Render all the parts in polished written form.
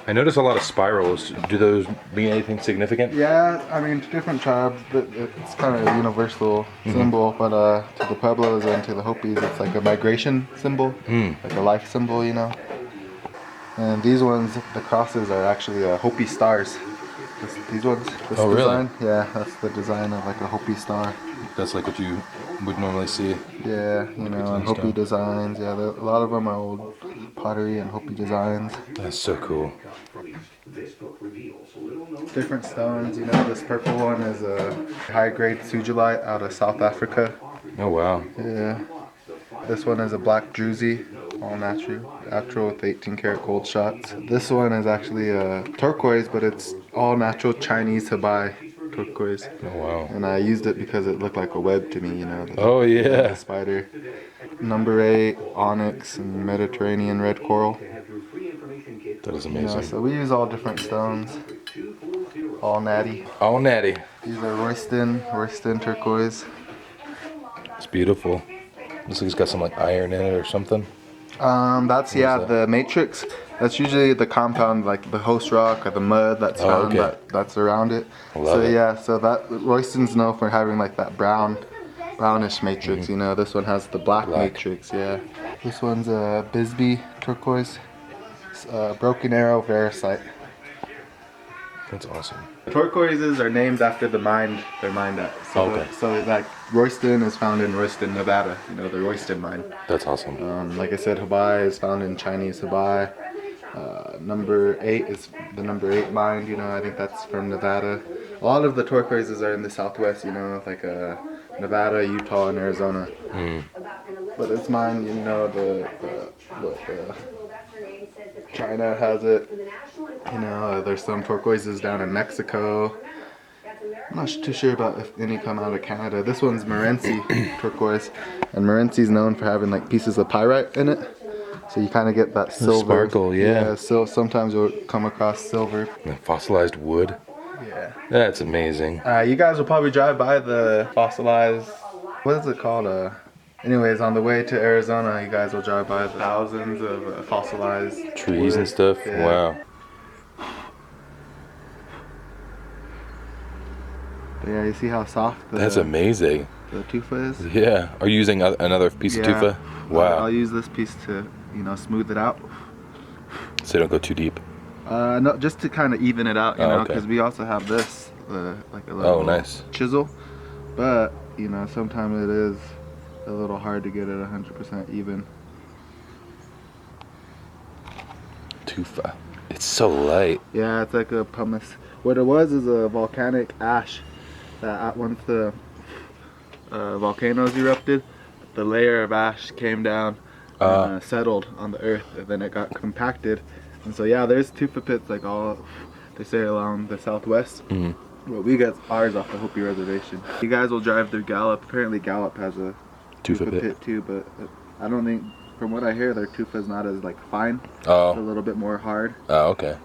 I notice a lot of spirals. Do those mean anything significant? Yeah, I mean, to different tribes, it's kind of a universal symbol, but to the Pueblos and to the Hopis, it's like a migration symbol, like a life symbol, you know. And these ones, the crosses are actually Hopi stars. These ones, this Oh, really? design, yeah, that's the design of like a Hopi star. That's like what you would normally see. Yeah, you know, and Hopi designs. Yeah, a lot of them are old pottery and Hopi designs. That's so cool. Different stones, you know, this purple one is a high-grade sugilite out of South Africa. Oh, wow. Yeah. This one is a black druzy, all natural with 18 karat gold shots. This one is actually a turquoise, but it's all natural Chinese Habai turquoise. Oh, wow. And I used it because it looked like a web to me, you know. Oh, yeah. The spider. Number 8, onyx, and Mediterranean red coral. That is amazing. So we use all different stones. All natty. All natty. These are Royston turquoise. It's beautiful. Looks like it's got some like iron in it or something. That's the matrix. That's usually the compound, like the host rock or the mud that's found that's around it. Love it. So that Royston's known for having like that brownish matrix. You know, this one has the black matrix. Yeah. This one's a Bisbee Turquoise, broken arrow varicite. That's awesome. Turquoises are named after the mine they're mined at. So, so like Royston is found in Royston, Nevada. You know, the Royston mine. That's awesome. Like I said, Habai is found in Chinese Habai. Number 8 is the number 8 mine. You know, I think that's from Nevada. A lot of the turquoises are in the Southwest. You know, like Nevada, Utah, and Arizona. But it's mine. You know, China has it. You know, there's some turquoises down in Mexico. I'm not too sure about if any come out of Canada. This one's Morenci turquoise, and Morenci's known for having like pieces of pyrite in it. So you kind of get that silver sparkle, yeah. So sometimes you'll come across silver. And fossilized wood. Yeah. That's amazing. You guys will probably drive by the fossilized. What is it called? Anyways, on the way to Arizona, you guys will drive by thousands of fossilized trees wood. and stuff. Yeah. Wow. But yeah, you see how soft that's amazing. The tufa is? Yeah. Are you using another piece of tufa? Wow. I'll use this piece to, you know, smooth it out. So you don't go too deep? No, just to kind of even it out, you know, because we also have this, like a little chisel. But, you know, sometimes it is a little hard to get it 100% even. Tufa. It's so light. Yeah, it's like a pumice. What it was is a volcanic ash that once the volcanoes erupted, the layer of ash came down and settled on the earth, and then it got compacted. And so yeah, there's tufa pits like all, they say, along the Southwest. But we get ours off the Hopi Reservation. You guys will drive through Gallup. Apparently Gallup has a tufa pit too, but I don't think, from what I hear, their tufa is not as like fine. It's a little bit more hard. Oh, okay.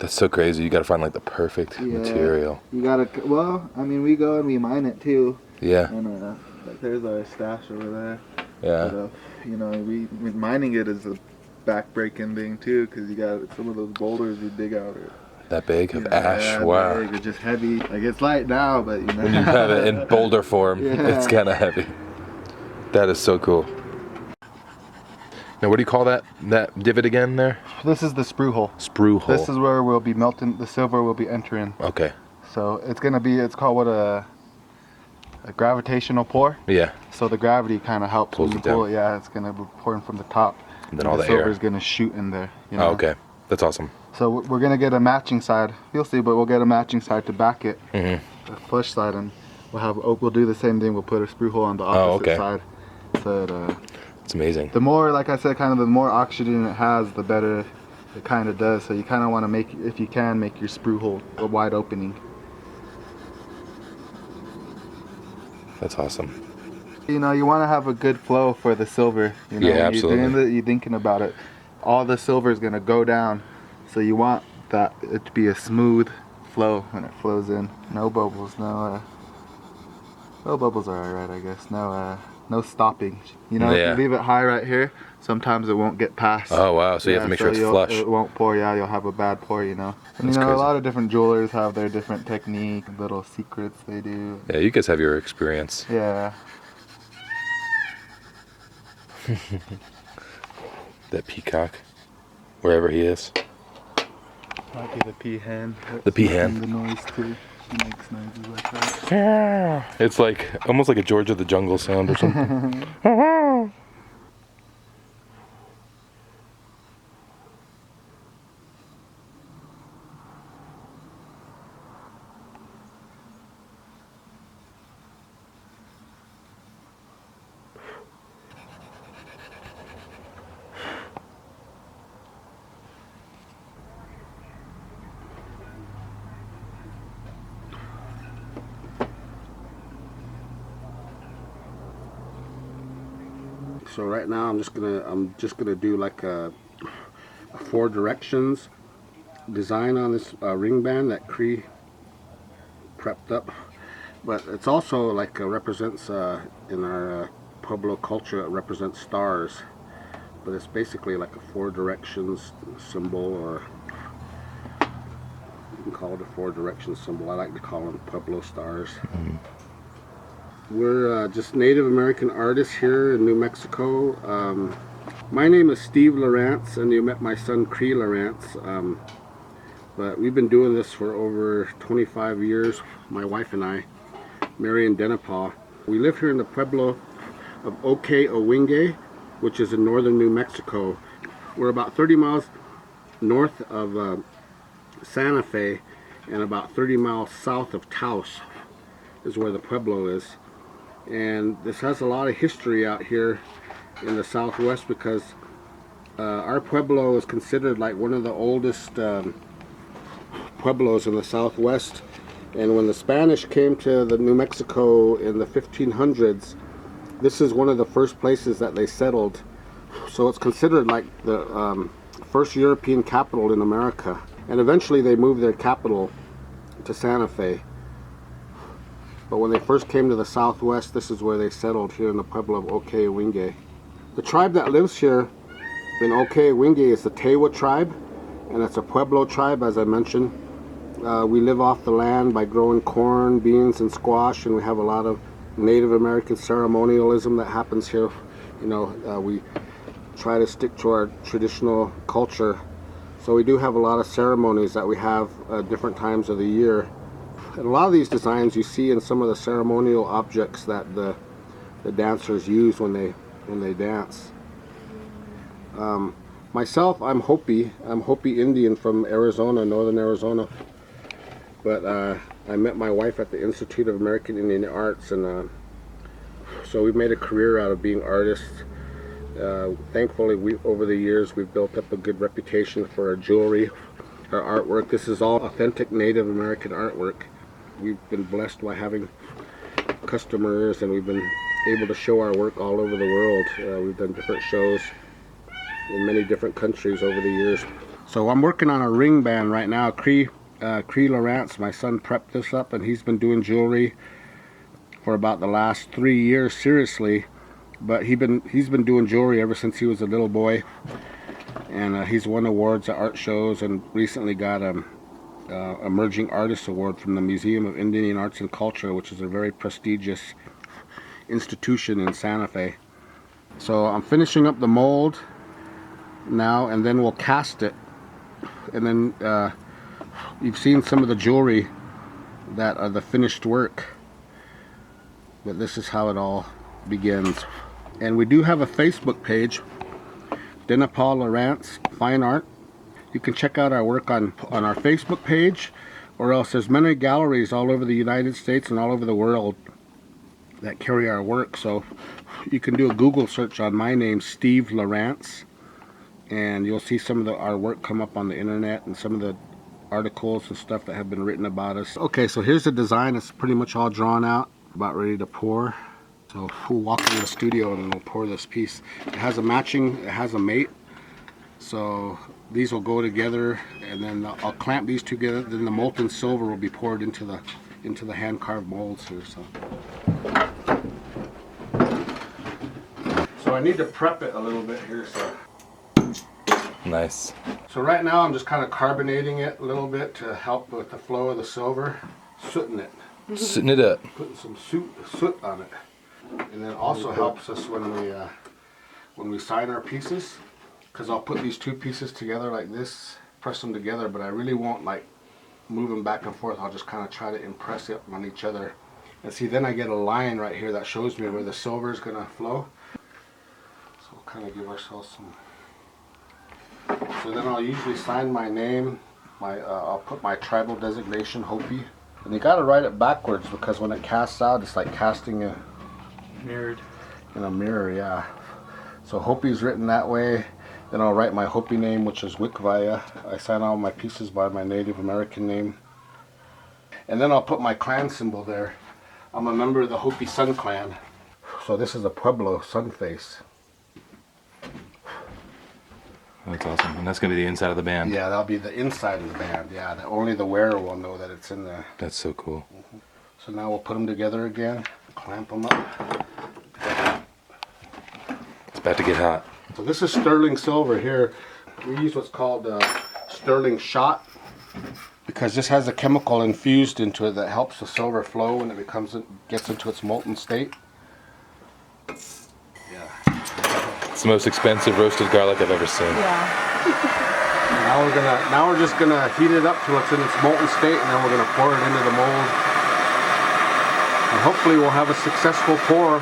That's so crazy. You gotta find like the perfect material. You gotta, well, I mean, we go and we mine it too. Yeah. And like there's our stash over there. Yeah. But, you know, mining it is a back-breaking thing too, because you got some of those boulders we dig out are that big of ash. Wow. Big, it's just heavy. Like it's light now, but you know. When you have it in boulder form, it's kind of heavy. That is so cool. Now, what do you call that divot again there? This is the Sprue Hole. Sprue Hole. This is where we'll be melting, the silver will be entering. Okay. So it's gonna be, it's called a gravitational pour. Yeah. So the gravity kind of helps pulls when it you pull down. it. Yeah, it's gonna be pouring from the top. And then all the silver air is gonna shoot in there. You know? Oh, okay. That's awesome. So we're gonna get a matching side. You'll see, but we'll get a matching side to back it. The flush side, and we'll do the same thing. We'll put a Sprue Hole on the opposite side. So it's amazing. The more, like I said, kind of the more oxygen it has, the better it kind of does. So you kind of want to make, if you can, make your Sprue Hole a wide opening. That's awesome. You know, you want to have a good flow for the silver. You know, yeah, absolutely. You're doing you're thinking about it. All the silver is gonna go down, so you want it to be a smooth flow when it flows in. No bubbles, no bubbles are alright, I guess. No no stopping. You know, if you leave it high right here, sometimes it won't get past. Oh wow, so you have to make sure it's flush. It won't pour, you'll have a bad pour, you know. And That's you know, crazy. a lot of different jewelers have their different technique, little secrets they do. Yeah, you guys have your experience. Yeah. That peacock, wherever he is. Might be the peahen. The peahen. The noise too. She makes noises like that. Yeah. It's like almost like a George of the Jungle sound or something. So right now I'm just gonna do like a 4 directions design on this ring band that Cree prepped up, but it's also like represents in our Pueblo culture, it represents stars, but it's basically like a 4 directions symbol, or you can call it a 4 directions symbol. I like to call them Pueblo stars. We're just Native American artists here in New Mexico. My name is Steve LaRance, and you met my son Cree LaRance. But we've been doing this for over 25 years, my wife and I, Mary in Denipah. We live here in the Pueblo of Owinge, which is in northern New Mexico. We're about 30 miles north of Santa Fe, and about 30 miles south of Taos is where the Pueblo is. And this has a lot of history out here in the southwest, because our Pueblo is considered like one of the oldest Pueblos in the southwest. And when the Spanish came to the New Mexico in the 1500s, this is one of the first places that they settled. So it's considered like the first European capital in America. And eventually they moved their capital to Santa Fe. But when they first came to the southwest, this is where they settled, here in the Pueblo of Owinge. The tribe that lives here in Owinge is the Tewa Tribe, and it's a Pueblo tribe, as I mentioned. We live off the land by growing corn, beans, and squash, and we have a lot of Native American ceremonialism that happens here. You know, we try to stick to our traditional culture. So we do have a lot of ceremonies that we have at different times of the year. And a lot of these designs you see in some of the ceremonial objects that the dancers use when they dance. Myself, I'm Hopi. I'm Hopi Indian from Arizona, northern Arizona. But I met my wife at the Institute of American Indian Arts, and so we've made a career out of being artists. Thankfully, over the years, we've built up a good reputation for our jewelry, our artwork. This is all authentic Native American artwork. We've been blessed by having customers, and we've been able to show our work all over the world. We've done different shows in many different countries over the years. So I'm working on a ring band right now. Cree LaRance, my son, prepped this up, and he's been doing jewelry for about the last 3 years, seriously. But he's been doing jewelry ever since he was a little boy, and he's won awards at art shows, and recently got Emerging Artist Award from the Museum of Indian Arts and Culture, which is a very prestigious institution in Santa Fe. So I'm finishing up the mold now, and then we'll cast it. And then you've seen some of the jewelry that are the finished work, but this is how it all begins. And we do have a Facebook page, Denipah LaRance Fine Art. You can check out our work on our Facebook page, or else there's many galleries all over the United States and all over the world that carry our work. So you can do a Google search on my name, Steve LaRance, and you'll see some of our work come up on the internet, and some of the articles and stuff that have been written about us. Okay, so here's the design. It's pretty much all drawn out, about ready to pour. So we'll walk into the studio and we'll pour this piece. It has a mate. So these will go together, and then I'll clamp these together. Then the molten silver will be poured into the hand carved molds here. So So I need to prep it a little bit here. Nice. So right now I'm just kind of carbonating it a little bit to help with the flow of the silver. Sooting it. Sitting it up. Putting some soot on it. And then also helps us when we sign our pieces. Because I'll put these two pieces together like this, press them together, but I really won't like move them back and forth. I'll just kind of try to impress it on each other. And see, then I get a line right here that shows me where the silver is going to flow. So we'll kind of give ourselves some. So then I'll usually sign my name. I'll put my tribal designation, Hopi. And you got to write it backwards because when it casts out, it's like casting in a mirror, yeah. So Hopi's written that way. Then I'll write my Hopi name, which is Wikvaya. I sign all my pieces by my Native American name. And then I'll put my clan symbol there. I'm a member of the Hopi Sun Clan. So this is a Pueblo sun face. That's awesome. And that's going to be the inside of the band. Yeah, that'll be the inside of the band. Yeah, only the wearer will know that it's in there. That's so cool. So now we'll put them together again, clamp them up. It's about to get hot. So this is sterling silver here. We use what's called sterling shot because this has a chemical infused into it that helps the silver flow when it gets into its molten state. Yeah. It's the most expensive roasted garlic I've ever seen. Yeah. Now we're just gonna heat it up till it's in its molten state, and then we're gonna pour it into the mold. And hopefully we'll have a successful pour.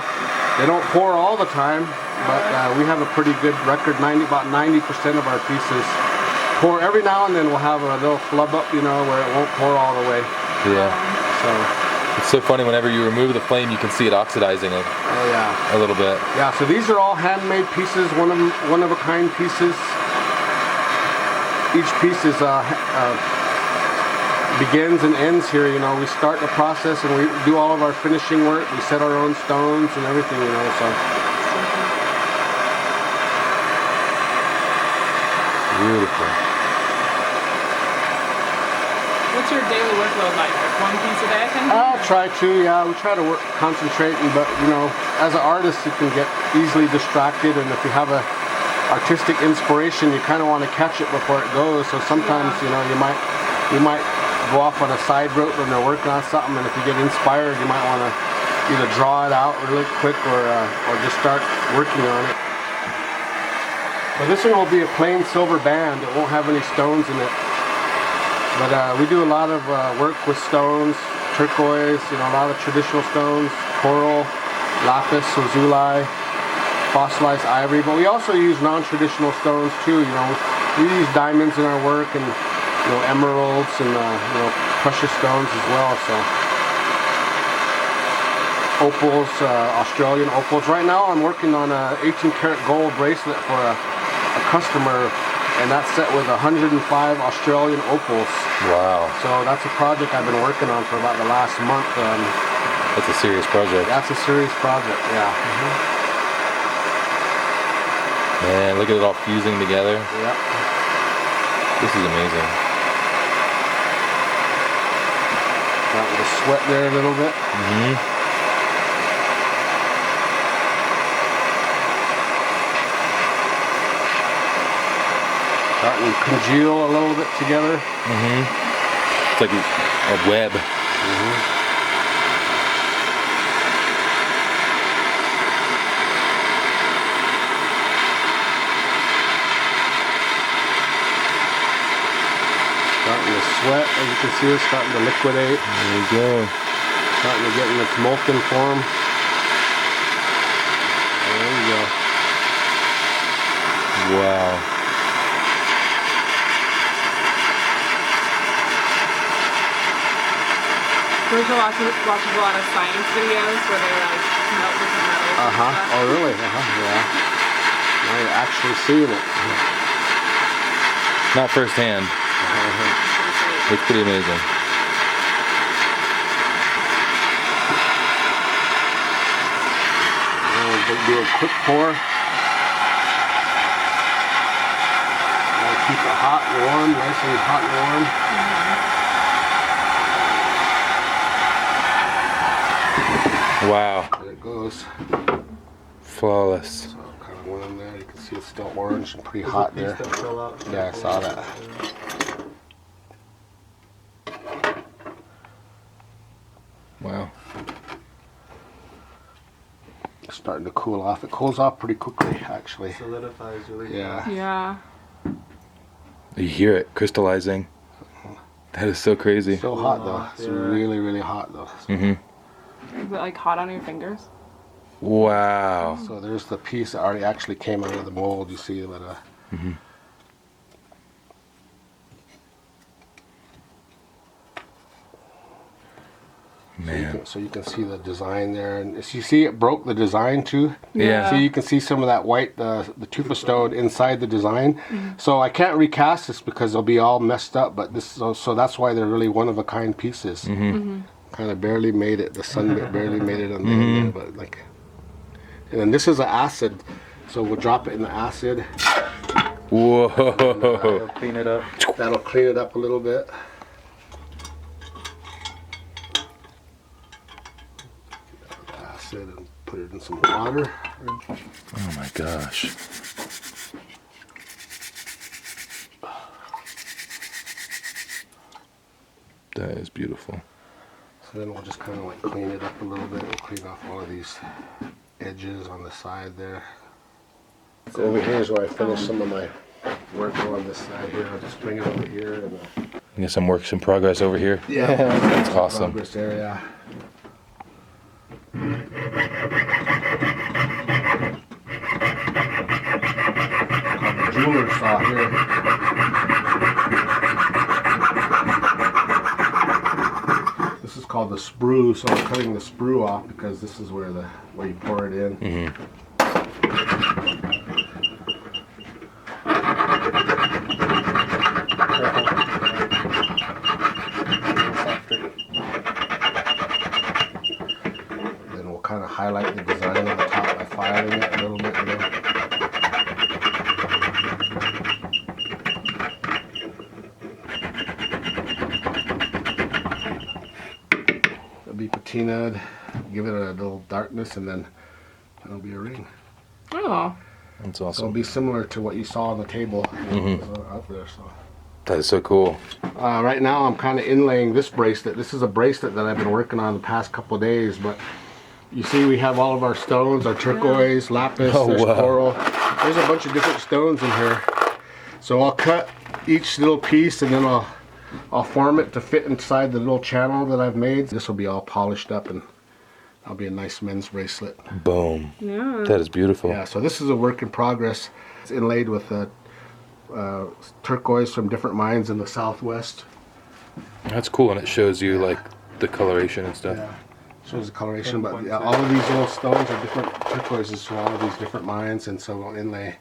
They don't pour all the time. But we have a pretty good record. About 90% of our pieces pour. Every now and then we'll have a little flub up, you know, where it won't pour all the way. Yeah. So it's so funny. Whenever you remove the flame, you can see it oxidizing it. Oh yeah. A little bit. Yeah. So these are all handmade pieces, one of a kind pieces. Each piece is begins and ends here. You know, we start the process and we do all of our finishing work. We set our own stones and everything. You know, so. Beautiful. What's your daily workload like? Like one piece a day, I think? I try to, yeah. We try to concentrate, but you know, as an artist, you can get easily distracted, and if you have a artistic inspiration, you kind of want to catch it before it goes. So sometimes, you know, you might go off on a side route when they're working on something, and if you get inspired, you might want to either draw it out really quick or just start working on it. But this one will be a plain silver band. It won't have any stones in it. But we do a lot of work with stones, turquoise, you know, a lot of traditional stones, coral, lapis, lazuli, fossilized ivory. But we also use non-traditional stones too. You know, we use diamonds in our work, and you know, emeralds and you know, precious stones as well. So opals, Australian opals. Right now, I'm working on a 18-karat gold bracelet for a customer, and that's set with 105 Australian opals. Wow. So that's a project I've been working on for about the last month. That's a serious project. That's a serious project, yeah. Man, look at it all fusing together. Yep. This is amazing. Got the sweat there a little bit. Starting to congeal a little bit together. It's like a web. Starting to sweat, as you can see, it's starting to liquidate. There you go. Starting to get in its molten form. There you go. Wow. We're watching a lot of science videos where they like melt different metals. and stuff. Oh, really? Yeah. Now you're actually seeing it. Not firsthand. It's pretty amazing. We'll do a quick pour. Keep it hot and warm, nice and hot and warm. Wow. There it goes. Flawless. So kind of one in there. You can see it's still orange and pretty hot there. Yeah, I saw that. Wow. It's starting to cool off. It cools off pretty quickly, actually. Solidifies really Yeah. Yeah. You hear it crystallizing. That is so crazy. So hot though. It's really, really hot though. Mm-hmm. Is it like hot on your fingers? Wow. So there's the piece that already actually came out of the mold. You see that. Mm-hmm. Man. So you can see the design there, and you see it broke the design too. Yeah. So you can see some of that white, the tufa stone inside the design. So I can't recast this because they'll be all messed up. But this, so that's why they're really one of a kind pieces. Kind of barely made it. The sun barely made it on the end there, but like. And then this is an acid, so we'll drop it in the acid. Whoa. That'll clean it up. That'll clean it up a little bit. Acid and put it in some water. Oh my gosh. That is beautiful. So then we'll just kind of like clean it up a little bit. We'll clean off all of these edges on the side there. So over here is where I finish some of my work on this side here. I'll just bring it over here and You got some works in progress over here. that's awesome. Progress area. Called the jeweler saw here. This is called the sprue, so I'm cutting the sprue off because this is where you pour it in. Then we'll kind of highlight the design on the top by filing it a little bit. It'll be patinaed, give it a little darkness, and then it'll be a ring. Oh. That's So it'll awesome. be similar to what you saw on the table out there. So. That is so cool. Right now I'm kind of inlaying this bracelet. This is a bracelet that I've been working on the past couple of days, but you see we have all of our stones, our turquoise, lapis, there's coral. There's a bunch of different stones in here. So I'll cut each little piece and then I'll form it to fit inside the little channel that I've made. This will be all polished up and that'll be a nice men's bracelet. Boom. Yeah. That is beautiful. Yeah, so this is a work in progress. It's inlaid with turquoise from different mines in the southwest. That's cool, and it shows you like the coloration and stuff. Yeah, shows the coloration, but yeah, all of these little stones are different turquoises from all of these different mines, and so we'll inlay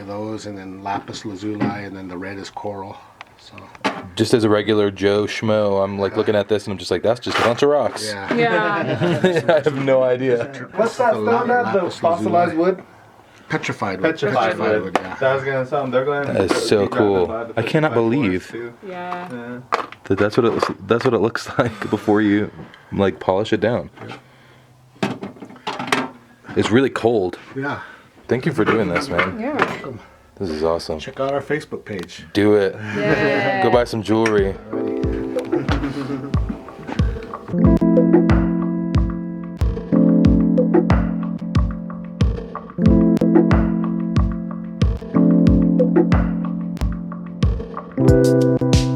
those, and then lapis lazuli, and then the red is coral. So Just as a regular Joe Schmo, I'm like looking at this and I'm just like, that's just a bunch of rocks. yeah, Yeah. I have no idea. What's that stone that the fossilized wood? petrified wood. Petrified wood. Yeah. That was gonna sound. They're going. That is so cool. I cannot believe Yeah. that's what it looks like before you like polish it down. It's really cold. Yeah. Thank you for doing this, man. Yeah. This is awesome. Check out our Facebook page. Do it. Yeah. Go buy some jewelry. Alrighty.